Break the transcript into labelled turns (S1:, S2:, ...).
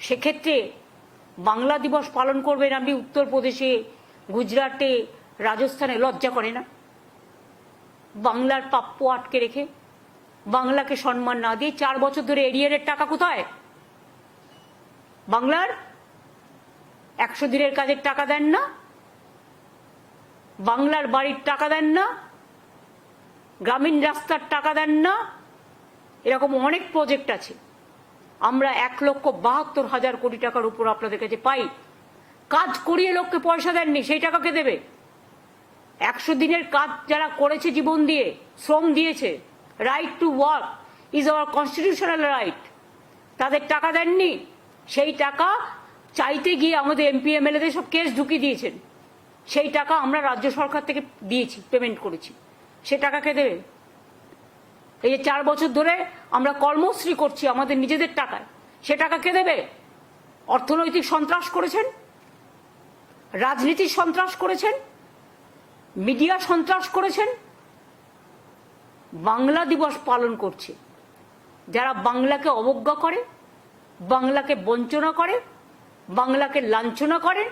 S1: সেক্ষেত্রে বাংলা দিবস পালন করবেন আপনি উত্তরপ্রদেশে, গুজরাটে, রাজস্থানে, লজ্জা করে না? বাংলার প্রাপ্য আটকে রেখে, বাংলাকে সম্মান না দিয়ে 4 বছর ধরে এরিয়ারের টাকা কোথায়? বাংলার 100 দিনের কাজের টাকা দেন না, বাংলার বাড়ির টাকা দেন না, গ্রামীণ রাস্তার টাকা দেন না। এরকম অনেক প্রজেক্ট আছে। আমরা 1,72,000 কোটি টাকার উপর আপনাদের কাছে পাই। কাজ করিয়ে লোককে পয়সা দেননি, সেই টাকাকে দেবে? 100 দিনের কাজ যারা করেছে, জীবন দিয়ে শ্রম দিয়েছে, right to work is our constitutional right, তাদের টাকা দেননি। সেই টাকা চাইতে গিয়ে আমাদের এমপি এমএলএদের সব কেস ঢুকিয়ে দিয়েছেন। সেই টাকা আমরা রাজ্য সরকার থেকে দিয়েছি, পেমেন্ট করেছি। সে টাকাকে দেবে? এই যে 4 বছর ধরে আমরা কর্মশ্রী করছি আমাদের নিজেদের টাকায়, সে টাকা কে দেবে? অর্থনৈতিক সন্ত্রাস করেছেন, রাজনীতির সন্ত্রাস করেছেন, মিডিয়া সন্ত্রাস করেছেন। বাংলা দিবস পালন করছে যারা বাংলাকে অবজ্ঞা করে, বাংলাকে বঞ্চনা করে, বাংলাকে লাঞ্ছনা করে,